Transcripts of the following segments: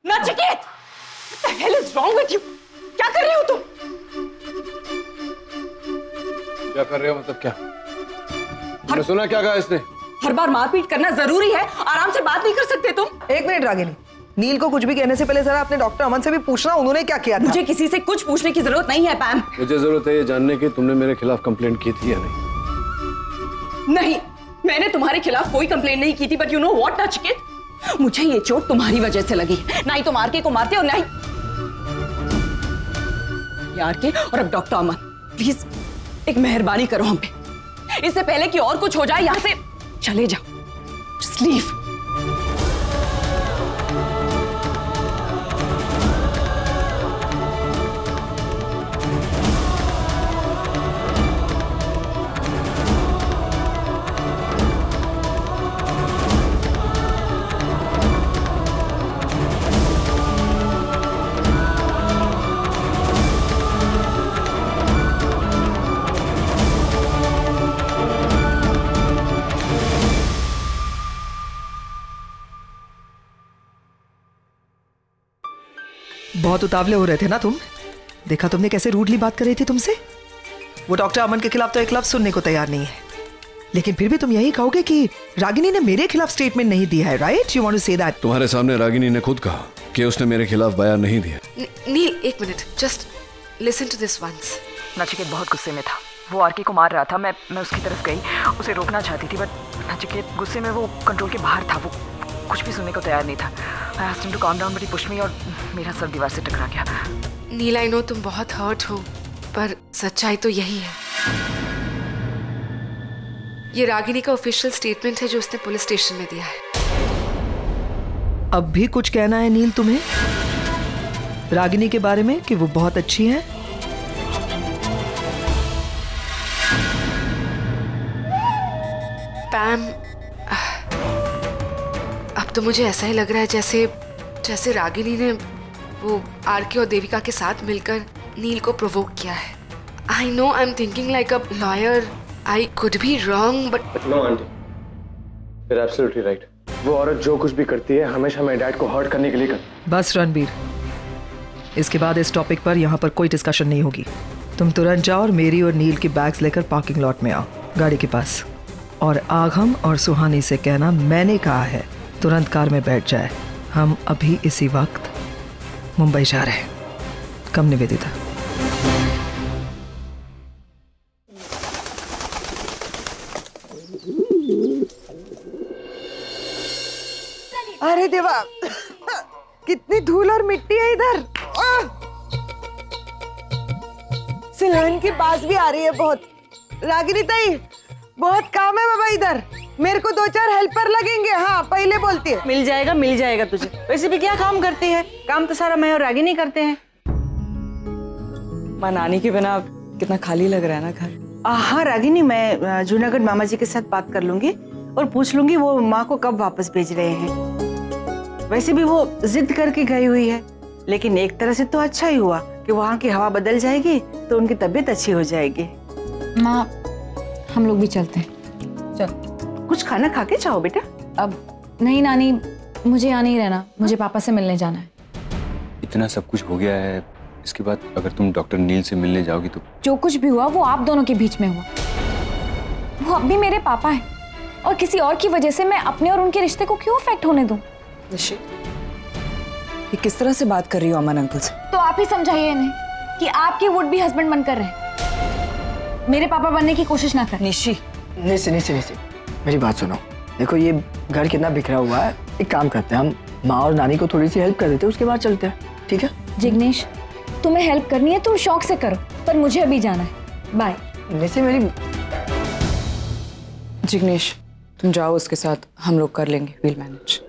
Nachiket, what the hell is wrong with you? क्या कर रहे हो तुम? क्या कर रहे हो मतलब क्या? तुमने सुना क्या कहा इसने? हर बार मारपीट करना जरूरी है? आराम से बात नहीं कर सकते तुम? एक मिनट रागिनी, नील को कुछ भी कहने से पहले जरा अपने डॉक्टर अमन से भी पूछना उन्होंने क्या किया था। मुझे किसी से कुछ पूछने की जरूरत नहीं है पैम। मुझे जरूरत है ये जानने की तुमने मेरे खिलाफ कंप्लेंट की थी या नहीं। नहीं, मैंने तुम्हारे खिलाफ कोई कंप्लेंट नहीं की थी, but you know what Nachiket, मुझे ये चोट तुम्हारी वजह से लगी। ना ही तुम आरके को मारते और ना ही आरके और अब डॉक्टर अमन, प्लीज एक मेहरबानी करो हम पे। इससे पहले कि और कुछ हो जाए, यहां से चले जाओ, जस्ट लीव। बहुत उतावले हो रहे थे ना तुम? देखा तुमने कैसे रूडली बात कर रही थी तुमसे? वो डॉक्टर अमन के खिलाफ तो एक लफ्ज सुनने को तैयार नहीं है, लेकिन फिर भी तुम यही कहोगे कि रागिनी ने मेरे खिलाफ स्टेटमेंट नहीं दिया है, right? You want to say that? तुम्हारे सामने रागिनी ने खुद कहा कि उसने मेरे खिलाफ बयान नहीं दिया। नील, एक minute, just listen to this once. Nachiket बहुत गुस्से में था, वो आरके को मार रहा था। मैं उसकी तरफ गई, उसे रोकना चाहती थी, बट नचिकेत गुस्से में वो कंट्रोल के बाहर था, वो कुछ भी सुनने को तैयार नहीं था। I asked him to calm down, but he pushed me और मेरा सर दीवार से टकरा गया। नील, आई नो तुम बहुत हर्ट हो, पर सच्चाई तो यही है। ये रागिनी का ऑफिशियल स्टेटमेंट है जो उसने पुलिस स्टेशन में दिया है। अब भी कुछ कहना है नील तुम्हें रागिनी के बारे में कि वो बहुत अच्छी है? पैम, अब तो मुझे ऐसा ही लग रहा है जैसे रागिनी ने वो आरके और देविका के साथ मिलकर नील को प्रोवोक किया है। I know I am thinking like a lawyer, I could be wrong, but no aunty, you're absolutely right. वो औरत जो कुछ भी करती है हमेशा मेरे डैड को हर्ट करने के लिए करती है। बस रणबीर, इसके बाद इस टॉपिक पर यहाँ पर कोई डिस्कशन नहीं होगी। तुम तुरंत जाओ और मेरी और नील की बैग्स लेकर पार्किंग लॉट में आओ, गाड़ी के पास, और आगम और सुहानी से कहना मैंने कहा है तुरंत कार में बैठ जाए। हम अभी इसी वक्त मुंबई जा रहे हैं। कम निवेदिता। अरे देवा, कितनी धूल और मिट्टी है इधर। सिलवन की बास भी आ रही है बहुत। रागिनी ताई, बहुत काम है बाबा इधर, मेरे को 2-4 हेल्पर लगेंगे। हाँ, पहले बोलती है। मिल जाएगा तुझे। वैसे भी क्या काम करती है? काम तो सारा मैं और रागिनी करते हैं। माँ, नानी के बिना कितना खाली लग रहा है ना घर। हाँ रागिनी, मैं जूनागढ़ मामा जी के साथ बात कर लूंगी और पूछ लूंगी वो माँ को कब वापस भेज रहे हैं। वैसे भी वो जिद करके गई हुई है, लेकिन एक तरह से तो अच्छा ही हुआ कि वहाँ की हवा बदल जाएगी तो उनकी तबीयत अच्छी हो जाएगी। माँ, हम लोग भी चलते हैं। चल, कुछ खाना खा के जाओ बेटा। अब नहीं नानी, मुझे यहाँ नहीं रहना, मुझे पापा से मिलने जाना है। इतना सब कुछ हो गया है, इसके बाद अगर तुम डॉक्टर नील से मिलने जाओगी तो? जो कुछ भी हुआ वो आप दोनों के बीच में हुआ। वो अब भी मेरे पापा हैं और किसी और की वजह से मैं अपने और उनके रिश्ते को क्यों अफेक्ट होने दूं? निशी, ये किस तरह से बात कर रही हो अमन अंकल से? तो आप ही समझाइए इन्हें कि आपके वुड बी हस्बैंड बनकर रहे, मेरे पापा बनने की कोशिश ना करें। निशी, मेरी बात सुनो। देखो, ये घर कितना बिखरा हुआ है, एक काम करते हैं, हम माँ और नानी को थोड़ी सी हेल्प कर देते हैं, उसके बाद चलते हैं, ठीक है? जिग्नेश, तुम्हें हेल्प करनी है तुम शौक से करो, पर मुझे अभी जाना है। बाय। वैसे मेरी जिग्नेश, तुम जाओ उसके साथ, हम लोग कर लेंगे, will manage.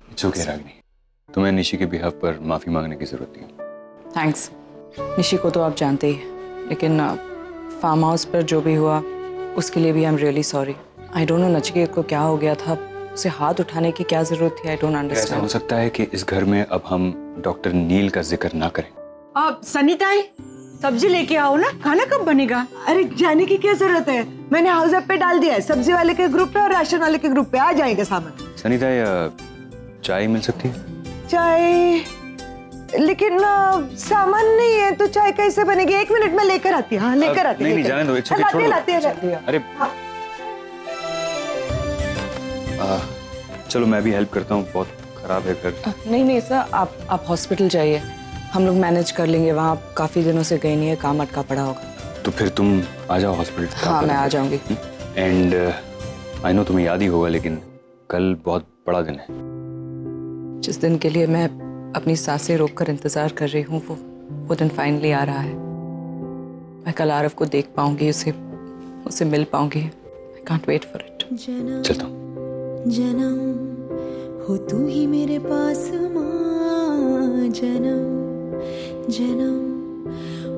It's okay Ragini, तुम्हें निशी के बिहाफ पर माफी मांगने की जरूरत नहीं। थैंक्स। निशी को तो आप जानते ही, लेकिन फार्म हाउस पर जो भी हुआ उसके लिए भी I am really sorry. I don't know Nachiket को क्या हो गया था, उसे हाथ उठाने की क्या जरूरत थी, आई डोंट अंडरस्टैंड। ऐसा हो सकता है कि इस घर में अब हम डॉक्टर नील का जिक्र ना करें। सनीता, सब्जी लेके आओ ना, खाना कब बनेगा? अरे जाने की क्या जरूरत है, मैंने हाउस ऐप पे डाल दिया है, सब्जी वाले के ग्रुप पे और राशन वाले के ग्रुप पे आ जाएगा सामान। सनीता, चाय मिल सकती है? चाय, लेकिन सामान नहीं है तो चाय कैसे बनेगी? 1 मिनट में लेकर आती हूँ। हाँ लेकर आती हूँ। नहीं जाने दो, it's okay, छोड़ो। अरे चलो मैं भी हेल्प करता हूँ, बहुत खराब है घर। नहीं सर, आप हॉस्पिटल जाइए, हम लोग मैनेज कर लेंगे। वहाँ काफी दिनों से गई नहीं है, काम अटका पड़ा होगा। तो फिर तुम आ जाओ हॉस्पिटल। हाँ मैं आ जाऊंगी। एंड आई नो तुम्हें याद ही होगा, लेकिन कल बहुत बड़ा दिन है। जिस दिन के लिए मैं अपनी सांसें रोककर इंतजार कर रही हूँ, वो दिन फाइनली आ रहा है। मैं कल आरव को देख पाऊंगी, उसे मिल पाऊंगी। I can't wait for it. चलता हूँ। जन्म हो तू ही मेरे पास माँ, जन्म जन्म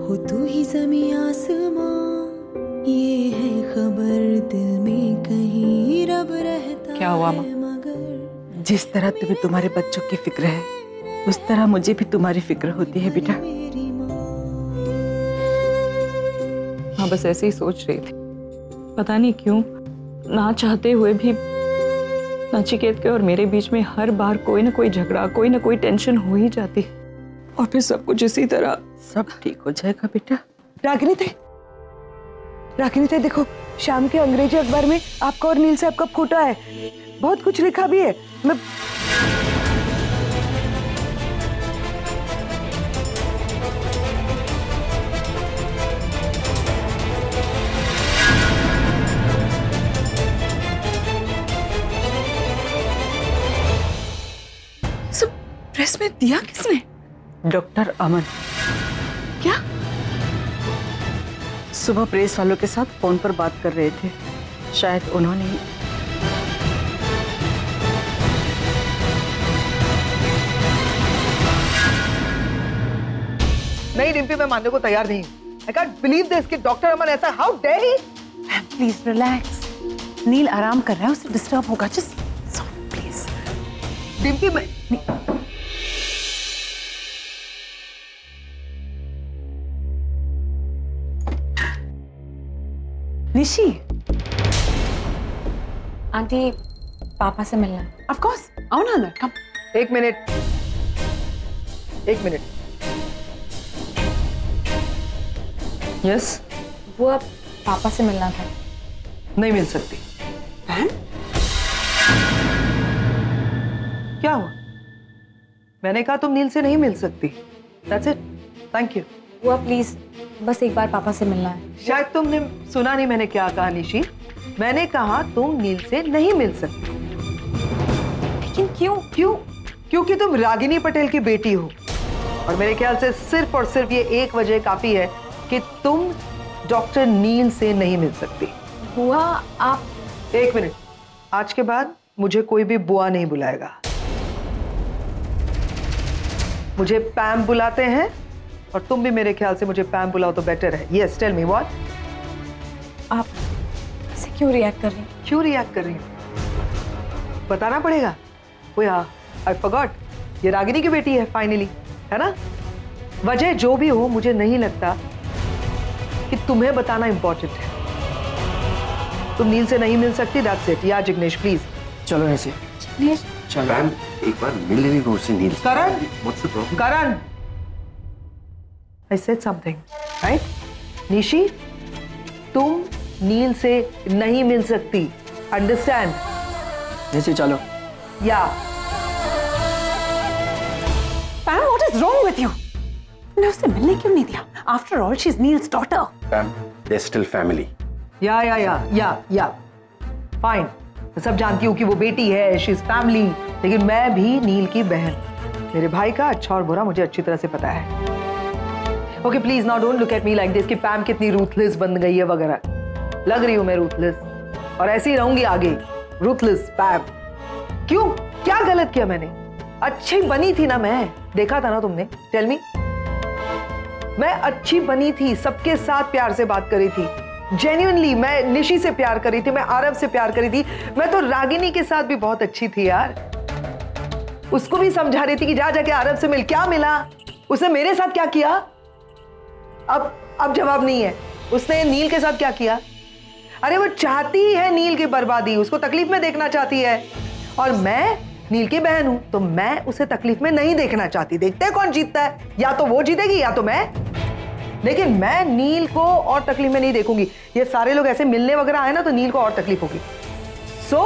हो तू ही ज़मीं आसमां, ये है खबर दिल में कहीं रब रहता। क्या हुआ माँ? मगर जिस तरह तुम्हें तुम्हारे बच्चों की फिक्र है, उस तरह मुझे भी तुम्हारी फिक्र होती है बेटा। हाँ बस ऐसे ही सोच रही थी, पता नहीं क्यों ना चाहते हुए भी नचिकेत के और मेरे बीच में हर बार कोई ना कोई झगड़ा, कोई ना कोई टेंशन हो ही जाती, और फिर सब कुछ इसी तरह। सब ठीक हो जाएगा बेटा। रागिनी थे देखो, शाम के अंग्रेजी अखबार में आपका और नील साहब का फोटो है, बहुत कुछ लिखा भी है। मैं प्रेस में दिया किसने? डॉक्टर अमन। क्या? सुबह प्रेस वालों के साथ फोन पर बात कर रहे थे, शायद उन्होंने ही। नहीं डिम्पी, मैं मानने को तैयार नहीं। I can't believe this कि डॉक्टर अमन ऐसा, how dare he? Please relax, Neel आराम कर रहा है, उसे डिस्टर्ब होगा। Just please. डिम्पी मैं निशी। आंटी, पापा से मिलना। ऑफ कोर्स, आओ ना अंदर, कम। एक मिनट। यस, वो अब पापा से मिलना था। नहीं मिल सकती। क्या हुआ? मैंने कहा तुम नील से नहीं मिल सकती। That's it. Thank you. वो प्लीज बस एक बार पापा से मिलना है। शायद तुमने सुना नहीं मैंने क्या कहा निशी। मैंने कहा तुम नील से नहीं मिल सकती। लेकिन क्यों? क्योंकि तुम रागिनी पटेल की बेटी हो, और मेरे ख्याल से सिर्फ और सिर्फ ये एक वजह काफी है कि तुम डॉक्टर नील से नहीं मिल सकती। बुआ आप। एक मिनट, आज के बाद मुझे कोई भी बुआ नहीं बुलाएगा। मुझे पैम बुलाते हैं, और तुम भी मेरे ख्याल से मुझे पैम बुलाओ तो बेटर है। Yes, tell me what. आप ऐसे क्यों रिएक्ट कर रही हैं? क्यों रिएक्ट कर रही हूँ बताना पड़ेगा। वो यार, आई फॉरगॉट, ये रागिनी की बेटी है फाइनली, है ना? वजह जो भी हो, मुझे नहीं लगता कि तुम्हें बताना इंपॉर्टेंट है। तुम नील से नहीं मिल सकती, दैट्स इट। या जिग्नेश प्लीज। चलो ऐसे। जिग्नेश, चलो एक बार मिल लेने को उससे नील। करण, What's the problem? Karan, I said something, right? Nishi, तुम नील से नहीं मिल सकती, अंडरस्टैंड? जैसे चलो। Yeah Pam, what is wrong with you? ने उसे मिलने क्यों नहीं दिया? After all she is Neel's daughter. Pam, they're still family. Yeah fine. मैं सब जानती हूँ कि वो बेटी है, शी इज फैमिली, लेकिन मैं भी नील की बहन। मेरे भाई का अच्छा और बुरा मुझे अच्छी तरह से पता है। Okay please now don't look at me like this कि पैम कितनी रूथलेस बन गई है वगैरह। लग रही हूँ मैं रूथलेस, और ऐसे ही रहूंगी आगे, रूथलेस पैम। क्यों? क्या गलत किया मैंने? अच्छी बनी थी ना मैं, देखा था ना तुमने? Tell me. मैं अच्छी बनी थी, सबके साथ प्यार से बात करी थी, जेन्युइनली। मैं निशी से प्यार करी थी, मैं आरव से प्यार करी थी, मैं तो रागिनी के साथ भी बहुत अच्छी थी यार। उसको भी समझा रही थी कि जा जाके आरव से मिल। क्या मिला? उसने मेरे साथ क्या किया? अब जवाब नहीं है। उसने नील के साथ क्या किया? अरे वो चाहती है नील की बर्बादी, उसको तकलीफ में देखना चाहती है। और मैं नील की बहन हूं, तो मैं उसे तकलीफ में नहीं देखना चाहती। देखते हैं कौन जीतता है, या तो वो जीतेगी या तो मैं। लेकिन मैं नील को और तकलीफ में नहीं देखूंगी। ये सारे लोग ऐसे मिलने वगैरह आए ना तो नील को और तकलीफ होगी। सो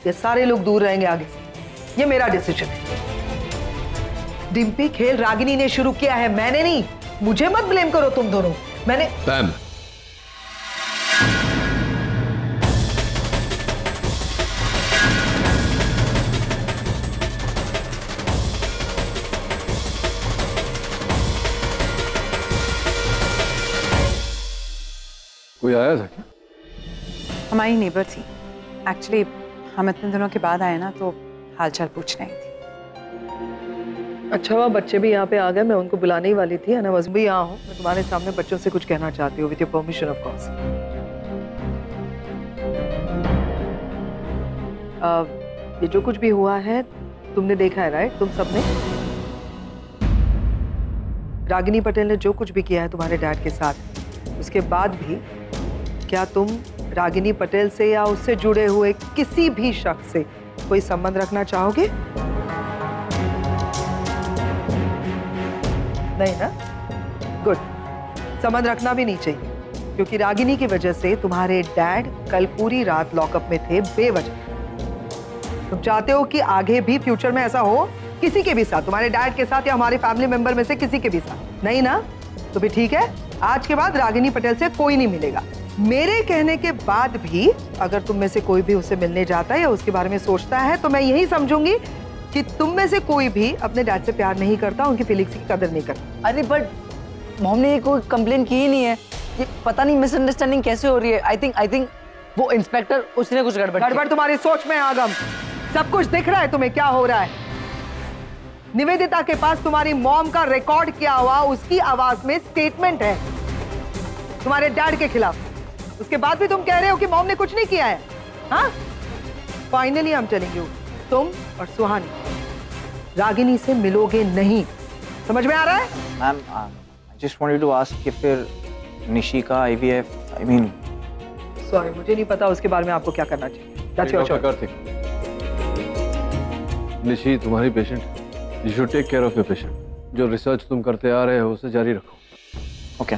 ये सारे लोग दूर रहेंगे आगे से। ये मेरा डिसीजन है। डिम्पी, खेल रागिनी ने शुरू किया है, मैंने नहीं। मुझे मत ब्लेम करो तुम दोनों। मैंने पैम, कोई आया था क्या? हमारी नेबर थी। एक्चुअली हम इतने दिनों के बाद आए ना, तो हालचाल पूछने आई थी। अच्छा हुआ बच्चे भी यहाँ पे आ गए, मैं उनको बुलाने ही वाली थी। अना वज़ भी यहाँ हूँ, मैं तुम्हारे सामने बच्चों से कुछ कहना चाहती हूँ, with your permission of course. ये जो कुछ भी हुआ है तुमने देखा है, राइट? तुम सबने रागिनी पटेल ने जो कुछ भी किया है तुम्हारे डैड के साथ, उसके बाद भी क्या तुम रागिनी पटेल से या उससे जुड़े हुए किसी भी शख्स से कोई संबंध रखना चाहोगे? नहीं ना? गुड। संबंध रखना भी नहीं चाहिए, क्योंकि रागिनी की वजह से तुम्हारे डैड कल पूरी रात लॉकअप में थे बेवजह। तुम चाहते हो कि आगे भी फ्यूचर में ऐसा हो किसी के भी साथ, तुम्हारे डैड के साथ या हमारे फैमिली मेंबर में से किसी के भी साथ? नहीं ना? तो भी ठीक है, आज के बाद रागिनी पटेल से कोई नहीं मिलेगा। मेरे कहने के बाद भी अगर तुम में से कोई भी उससे मिलने जाता है या उसके बारे में सोचता है, तो मैं यही समझूंगी कि तुम में से कोई भी अपने डैड से प्यार नहीं करता, उनकी फीलिंग्स की कदर नहीं करता। अरे बट मॉम ने कोई कंप्लेन की ही नहीं है। ये पता नहीं मिसअंडरस्टैंडिंग कैसे हो रही है। आई थिंक वो इंस्पेक्टर, उसने कुछ गड़बड़ तुम्हारी सोच में आगम। सब कुछ दिख रहा है तुम्हें क्या हो रहा है। निवेदिता के पास तुम्हारी मॉम का रिकॉर्ड किया हुआ उसकी आवाज में स्टेटमेंट है तुम्हारे डैड के खिलाफ। उसके बाद भी तुम कह रहे हो कि मॉम ने कुछ नहीं किया है। हाँ, फाइनली हम चलेंगे, तुम और सुहानी रागिनी से मिलोगे नहीं। समझ में आ रहा है? Ma'am, I just wanted to ask कि फिर निशी का IVF, आई मीन सॉरी, मुझे नहीं पता उसके बारे में आपको क्या करना चाहिए। That's your choice. निशी तुम्हारी patient, you should take care of your patient. जो रिसर्च तुम करते आ रहे हो उसे जारी रखो। ओके।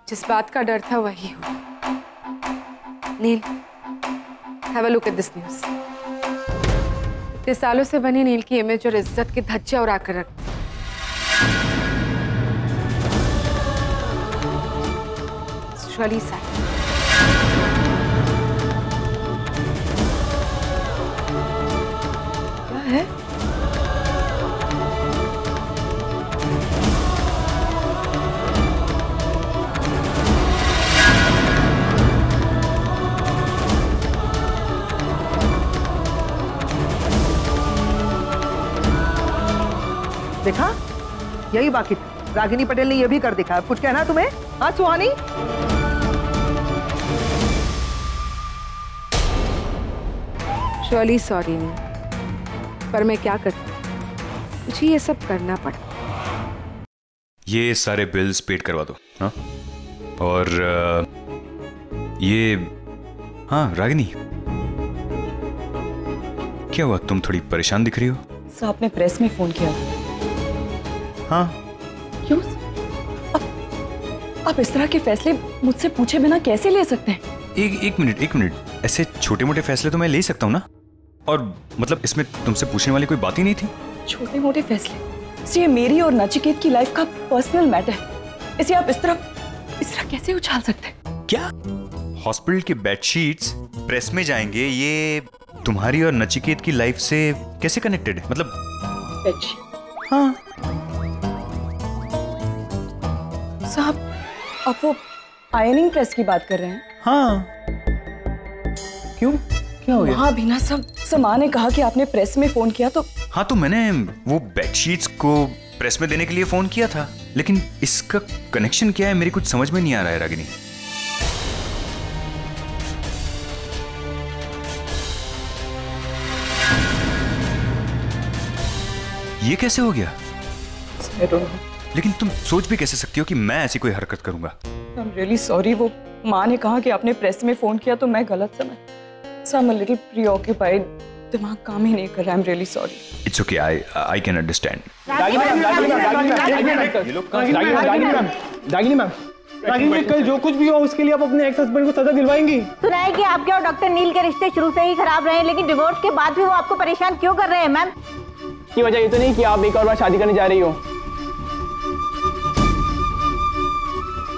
जिस बात का डर था वही हुआ। Neel, have a look at this news. इतने सालों से बनी नील की इमेज और इज्जत के धज्जे उड़ा कर रख। Really sad. क्या है? देखा, यही बाकी था। रागिनी पटेल ने यह भी कर दिखाया। कुछ कहना तुम्हें? हाँ सुहानी? Really sorry नील, पर मैं क्या करती, मुझे ये सब करना पड़ा। ये सारे बिल्स पेड करवा दो। हाँ, और ये, हाँ रागिनी, क्या हुआ? तुम थोड़ी परेशान दिख रही हो। सर, आपने प्रेस में फोन किया था। हाँ। क्यों? आप इस तरह के फैसले मुझसे पूछे बिना कैसे ले सकते हैं? एक मिनट, ऐसे छोटे मोटे फैसले तो मैं ले सकता हूँ ना। और मतलब इसमें तुमसे पूछने वाली कोई बात ही नहीं थी। छोटे मोटे फैसले? ये मेरी और नचिकेत की लाइफ का पर्सनल मैटर है, इसे आप इस तरह कैसे उछाल सकते हैं? क्या हॉस्पिटल के बेडशीट्स प्रेस में जाएंगे, ये तुम्हारी और नचिकेत की लाइफ से कैसे कनेक्टेड है? मतलब बेडशीट? हाँ साहब, आप वो आयरनिंग प्रेस की बात कर रहे हैं? हाँ। क्यों? क्या हो गया? हाँ बिना सब माँ ने कहा कि आपने प्रेस में फोन किया तो। हाँ तो मैंने वो बेडशीट्स को प्रेस में देने के लिए फोन किया था, लेकिन इसका कनेक्शन क्या है मेरी कुछ समझ में नहीं आ रहा है रागिनी। ये कैसे हो गया? लेकिन तुम सोच भी कैसे सकती हो कि मैं ऐसी कोई हरकत करूंगा? I'm really sorry। वो माँ ने कहा कि आपने प्रेस में फोन किया तो मैं गलत समझ। So I'm a little preoccupied। दिमाग काम ही नहीं कर रहा। I'm really sorry। It's okay, I can understand। Ragini ma'am, कल जो कुछ भी हो उसके लिए आप अपने एक्स हस्बैंड को सजा दिलवाएंगी? सुना है कि आपके और डॉक्टर नील के रिश्ते शुरू से ही खराब रहे, लेकिन डिवोर्स के बाद भी वो आपको परेशान क्यों कर रहे हैं मैम? की वजह ये तो नहीं कि आप एक और बार शादी करने जा रही हो।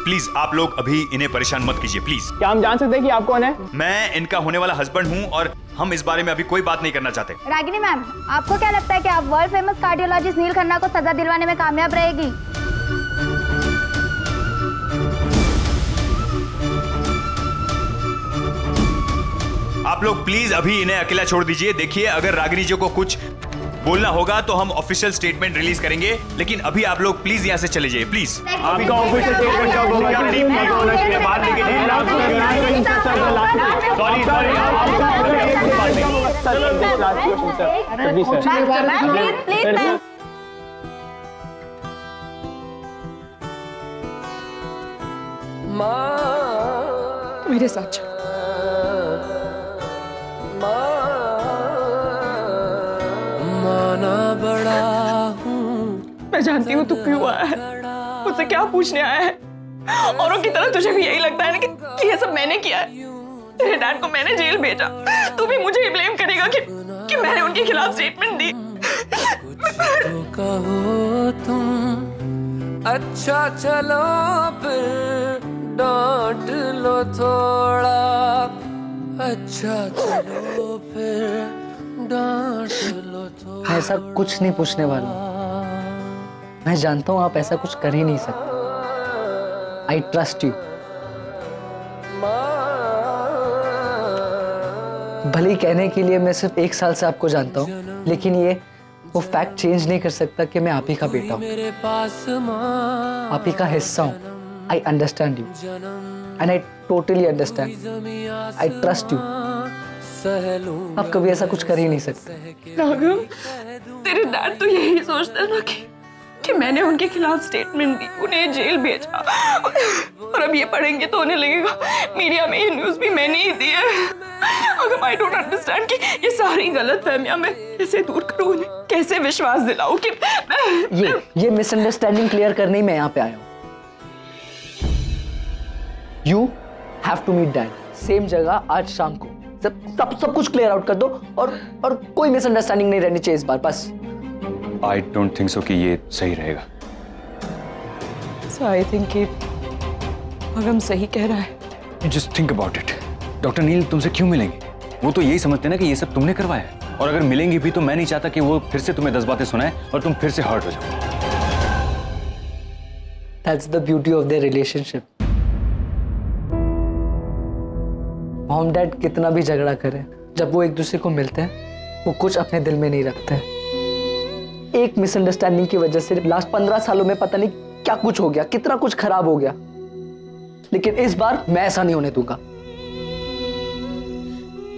प्लीज आप लोग अभी इन्हें परेशान मत कीजिए प्लीज। क्या हम जान सकते हैं कि आप कौन है? मैं इनका होने वाला हस्बैंड हूं और हम इस बारे में अभी कोई बात नहीं करना चाहते। रागिनी मैम, आपको क्या लगता है कि आप वर्ल्ड फेमस कार्डियोलॉजिस्ट नील खन्ना को सजा दिलवाने में कामयाब रहेगी? आप लोग प्लीज अभी इन्हें अकेला छोड़ दीजिए। देखिए, अगर रागिनी जी को कुछ बोलना होगा तो हम ऑफिशियल स्टेटमेंट रिलीज करेंगे, लेकिन अभी आप लोग प्लीज यहाँ से चले जाइए प्लीज। आपका ऑफिशियल स्टेटमेंट कब होगा? मेरे साथ चल। मैं जानती हूँ तू क्यों आया है, मुझसे क्या पूछने आया है। औरों की तरह तुझे भी यही लगता है ना कि ये सब मैंने किया है। तेरे डैड को मैंने जेल भेजा, तू भी मुझे ही ब्लेम करेगा कि मैंने उनके खिलाफ स्टेटमेंट दी। कहो तुम अच्छा चलो फिर डांट लो थोड़ा, अच्छा चलो फिर डांट लो थोड़ा। मैं ऐसा कुछ नहीं पूछने वाला हूँ। मैं जानता हूँ आप ऐसा कुछ कर ही नहीं सकते। I trust you। भले ही कहने के लिए मैं सिर्फ 1 साल से आपको जानता हूँ, लेकिन ये वो फैक्ट चेंज नहीं कर सकता कि मैं आप ही का बेटा हूँ, आप ही का हिस्सा हूँ। I understand you and I totally understand। I trust you। आप कभी ऐसा कुछ कर ही नहीं सकते। राघव, तेरे डैड तो यही सोचते हैं ना कि मैंने उनके खिलाफ स्टेटमेंट दी, उन्हें जेल भेजा, और अब ये पढ़ेंगे तो उन्हें लगेगा मीडिया में ये न्यूज़ भी मैंने ही दी है। अगर I don't understand कि ये सारी गलतफहमियां मैं कैसे दूर करूं, उन्हें कैसे विश्वास दिलाऊं कि ये मिसअंडरस्टैंडिंग क्लियर करने ही मैं यहाँ पे आया हूँ। You have to meet Dad, same जगह आज शाम को। सब कुछ क्लियर आउट कर दो और कोई मिसअंडरस्टैंडिंग नहीं रहनी चाहिए इस बार, बस। I don't think so कि ये सही रहेगा। So I think कि अगम सही कह रहा है। You just think about it। Doctor Neel तुमसे क्यों मिलेंगे? वो तो यही समझते ना कि ये सब तुमने करवाया है, और अगर मिलेंगी भी तो मैं नहीं चाहता कि वो फिर से तुम्हें 10 बातें सुनाए और तुम फिर से हर्ट हो जाओ। That's the beauty of their relationship। Mom dad कितना भी झगड़ा करें, जब वो एक दूसरे को मिलते हैं वो कुछ अपने दिल में नहीं रखते हैं। एक मिसअंडरस्टैंडिंग की वजह से लास्ट 15 सालों में पता नहीं क्या कुछ हो गया, कितना कुछ खराब हो गया, लेकिन इस बार मैं ऐसा नहीं होने दूंगा।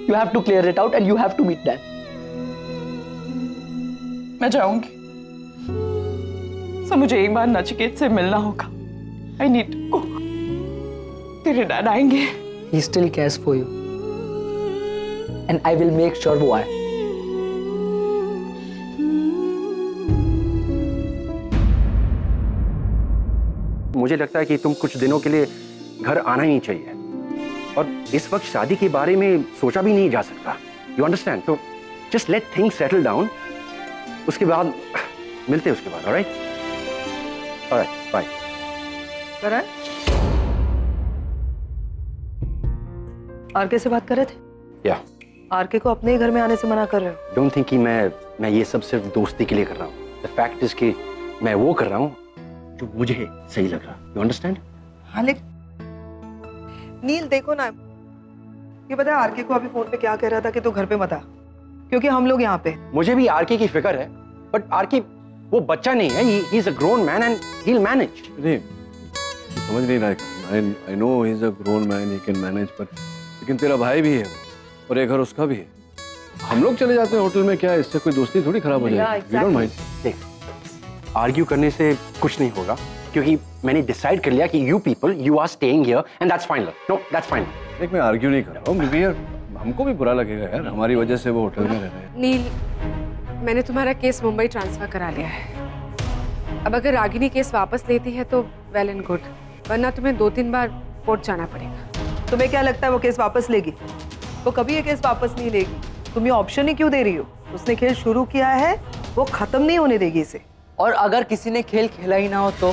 You have to clear it out and you have to meet Dad। मैं जाऊंगी। सब मुझे एक बार नचिकेत से मिलना होगा। I need to go। तेरे डैड आएंगे। He still cares for you and I will make sure वो आए। मुझे लगता है कि तुम कुछ दिनों के लिए घर आना ही नहीं चाहिए, और इस वक्त शादी के बारे में सोचा भी नहीं जा सकता। You understand? तो just let things settle down, उसके बाद मिलते हैं उसके बाद। All right all right, bye. Karan, RK से बात कर रहे थे? या आरके को अपने ही घर में आने से मना कर रहे हो? डोंट थिंक कि मैं ये सब सिर्फ दोस्ती के लिए कर रहा हूँ। द फैक्ट इज कि मैं वो कर रहा हूँ जो मुझे सही लग रहा। You understand? हाँ, लेकिन नील देखो ना, ये पता है आरके को अभी फोन पे क्या कह रहा था कि तू घर पे मत आ, क्योंकि हम लोग यहाँ पे। मुझे भी आरके की फिक्र है, बट आरके वो बच्चा नहीं है, he is a grown man and he will manage. नहीं समझ नहीं रहा है। I no he is a grown man, he can manage, but लेकिन तेरा भाई भी है और एक घर उसका भी है। हम लोग चले जाते हैं होटल में, क्या इससे कोई दोस्ती थोड़ी खराब हो जाएगी? We don't mind. देख, आर्ग्यू करने से कुछ नहीं होगा, क्योंकि मैंने डिसाइड कर लिया कि you people you are staying here and that's final. No that's final. देख मैं आर्ग्यू नहीं कर रहा हूँ, यार हमको भी बुरा लगेगा यार, हमारी वजह से वो होटल में रह रहे हैं। नील, मैंने तुम्हारा केस मुंबई ट्रांसफर करा लिया है। अब अगर रागिनी केस वापस लेती है तो वेल एंड गुड, वरना तुम्हें 2-3 बार कोर्ट जाना पड़ेगा। तुम्हें क्या लगता है वो केस वापस लेगी? वो कभी ये केस वापस नहीं लेगी। तुम ये ऑप्शन ही क्यों दे रही हो? उसने खेल शुरू किया है, वो खत्म नहीं होने देगी इसे। और अगर किसी ने खेल खेला ही ना हो तो